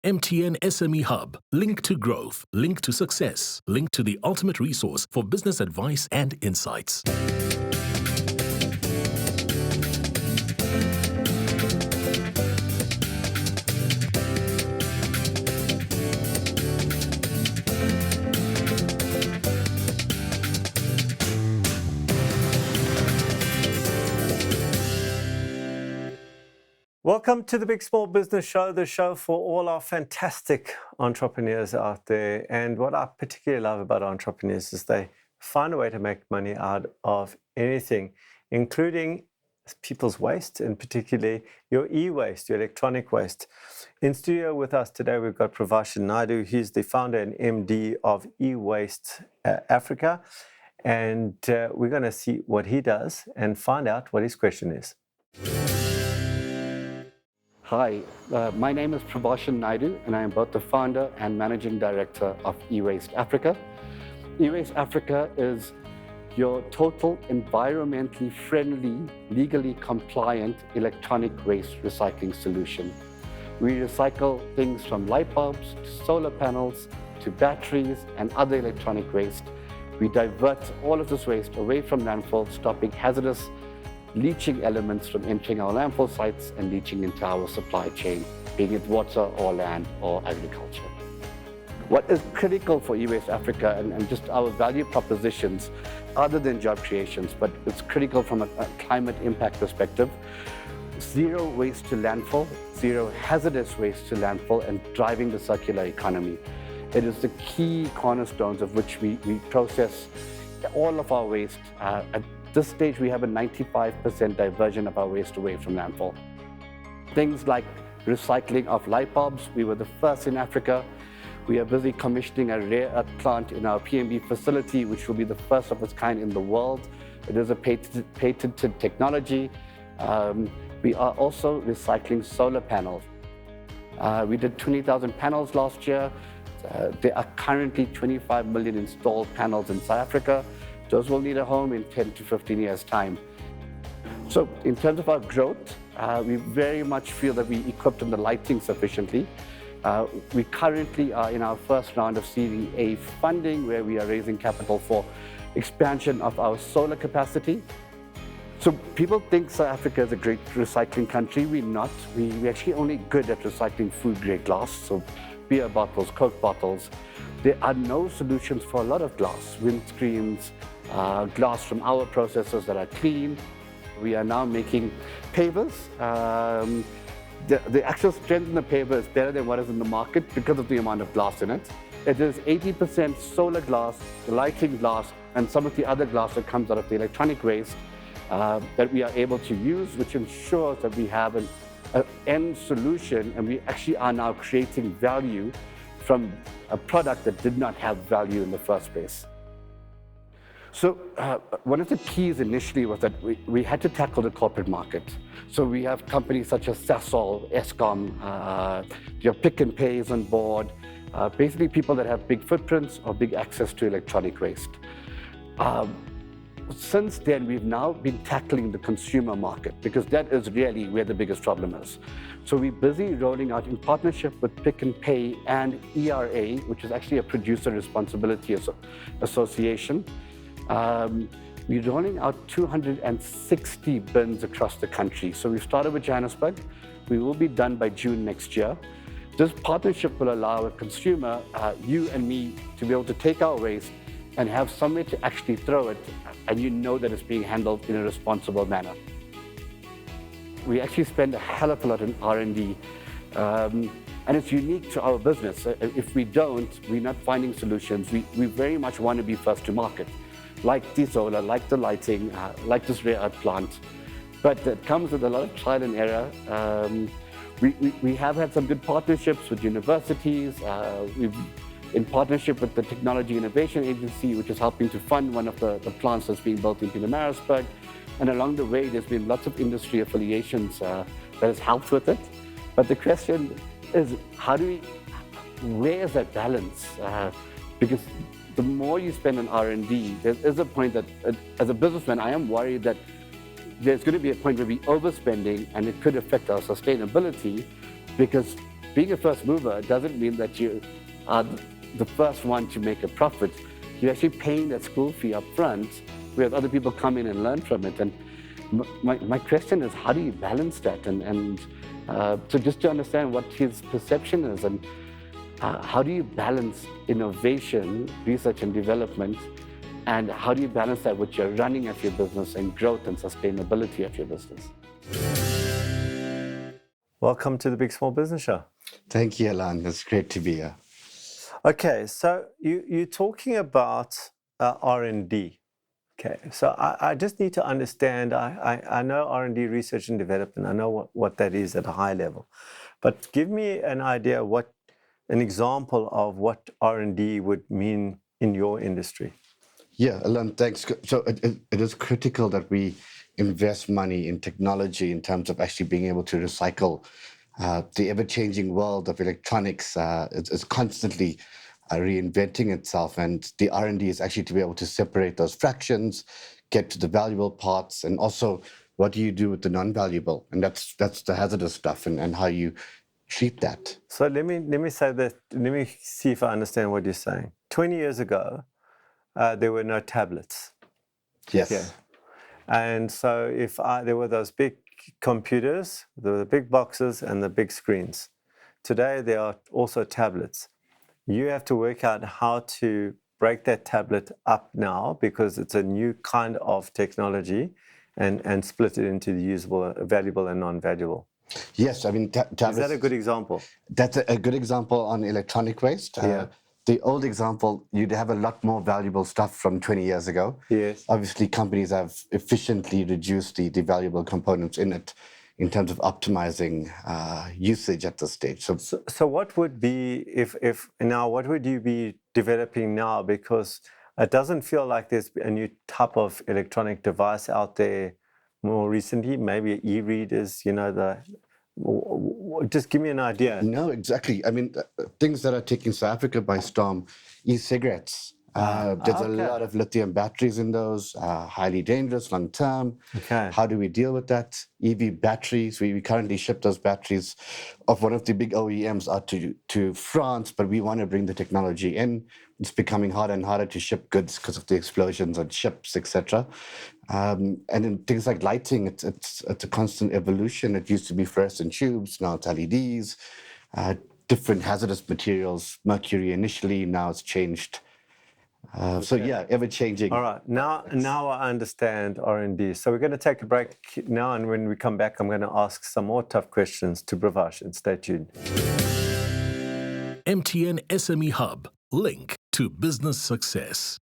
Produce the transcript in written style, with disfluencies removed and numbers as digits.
MTN SME Hub. Link to growth. Link to success. Link to the ultimate resource for business advice and insights. Welcome to the Big Small Business Show, the show for all our fantastic entrepreneurs out there. And what I particularly love about entrepreneurs is they find a way to make money out of anything, including people's waste, and particularly your e-waste, your electronic waste. In studio with us today, we've got Pravashen Naidoo. He's the founder and MD of eWaste Africa. And we're going to see what he does and find out what his question is. Hi, my name is Pravashen Naidoo, and I am both the founder and managing director of eWaste Africa. eWaste Africa is your total environmentally friendly, legally compliant electronic waste recycling solution. We recycle things from light bulbs to solar panels to batteries and other electronic waste. We divert all of this waste away from landfill, stopping hazardous leaching elements from entering our landfill sites and leaching into our supply chain, being it water or land or agriculture. What is critical for eWaste Africa and just our value propositions, other than job creations, but it's critical from a climate impact perspective: zero waste to landfill, zero hazardous waste to landfill, and driving the circular economy. It is the key cornerstones of which we process all of our waste. At this stage, we have a 95% diversion of our waste away from landfill. Things like recycling of light bulbs, we were the first in Africa. We are busy commissioning a rare earth plant in our PMB facility, which will be the first of its kind in the world. It is a patented technology. We are also recycling solar panels. We did 20,000 panels last year. There are currently 25 million installed panels in South Africa. Those will need a home in 10 to 15 years' time. So in terms of our growth, we very much feel that we equipped on the lighting sufficiently. We currently are in our first round of Series A funding, where we are raising capital for expansion of our solar capacity. So people think South Africa is a great recycling country. We're not. We're actually only good at recycling food-grade glass, so beer bottles, Coke bottles. There are no solutions for a lot of glass, windscreens, glass from our processes that are clean. We are now making pavers. The actual strength in the paver is better than what is in the market because of the amount of glass in it. It is 80% solar glass, lighting glass, and some of the other glass that comes out of the electronic waste that we are able to use, which ensures that we have an end solution, and we actually are now creating value from a product that did not have value in the first place. So one of the keys initially was that we had to tackle the corporate market. So we have companies such as Sasol, Eskom, your Pick and Pay is on board, basically people that have big footprints or big access to electronic waste. Since then, we've now been tackling the consumer market, because that is really where the biggest problem is. So we're busy rolling out, in partnership with Pick and Pay and ERA, which is actually a producer responsibility association. We're rolling out 260 bins across the country. So we've started with Johannesburg. We will be done by June next year. This partnership will allow a consumer, you and me, to be able to take our waste and have somewhere to actually throw it, and you know that it's being handled in a responsible manner. We actually spend a hell of a lot in R&D, and it's unique to our business. If we don't, we're not finding solutions. We very much want to be first to market, like the solar, like the lighting, like this rare earth plant. But it comes with a lot of trial and error. We have had some good partnerships with universities. We've in partnership with the Technology Innovation Agency, which is helping to fund one of the plants that's being built in Pietermaritzburg. And along the way, there's been lots of industry affiliations that has helped with it. But the question is, where is that balance? Because the more you spend on R&D, there is a point that, as a businessman, I am worried that there's going to be a point where we're overspending and it could affect our sustainability, because being a first mover doesn't mean that you are the first one to make a profit. You're actually paying that school fee up front, where other people come in and learn from it. And my question is, how do you balance that? So just to understand what his perception is, and how do you balance innovation, research and development, and how do you balance that with your running of your business and growth and sustainability of your business? Welcome to the Big Small Business Show. Thank you, Allon. It's great to be here. Okay, so you're talking about R&D. Okay, so I just need to understand, I know R&D, research and development, I know what that is at a high level, but give me an idea, an example of what R&D would mean in your industry. Yeah, Allon, thanks. So it is critical that we invest money in technology in terms of actually being able to recycle. The ever-changing world of electronics is constantly reinventing itself, and the R&D is actually to be able to separate those fractions, get to the valuable parts, and also what do you do with the non-valuable, and that's the hazardous stuff, and how you treat that. So let me say that. Let me see if I understand what you're saying. 20 years ago, there were no tablets. Yes. Yeah. And so there were those big computers, there were the big boxes and the big screens. Today, there are also tablets. You have to work out how to break that tablet up now, because it's a new kind of technology, and split it into the usable, valuable and non-valuable. Yes, I mean, tablets. Is that a good example? That's a good example on electronic waste. Yeah. The old example, you'd have a lot more valuable stuff from 20 years ago. Yes. Obviously, companies have efficiently reduced the valuable components in it in terms of optimizing usage at this stage. So what would be, what would you be developing now? Because it doesn't feel like there's a new type of electronic device out there more recently, maybe e-readers, just give me an idea. No, exactly. I mean, things that are taking South Africa by storm, e-cigarettes. There's a lot of lithium batteries in those, highly dangerous long term. Okay. How do we deal with that? EV batteries, we currently ship those batteries of one of the big OEMs out to France, but we want to bring the technology in. It's becoming harder and harder to ship goods because of the explosions on ships, etc. And in things like lighting, it's a constant evolution. It used to be fluorescent tubes, now it's LEDs, different hazardous materials, mercury initially, now it's changed. So yeah, ever-changing. All right, now I understand R&D. So we're going to take a break now, and when we come back, I'm going to ask some more tough questions to Pravashen. Stay tuned. MTN SME Hub, link to business success.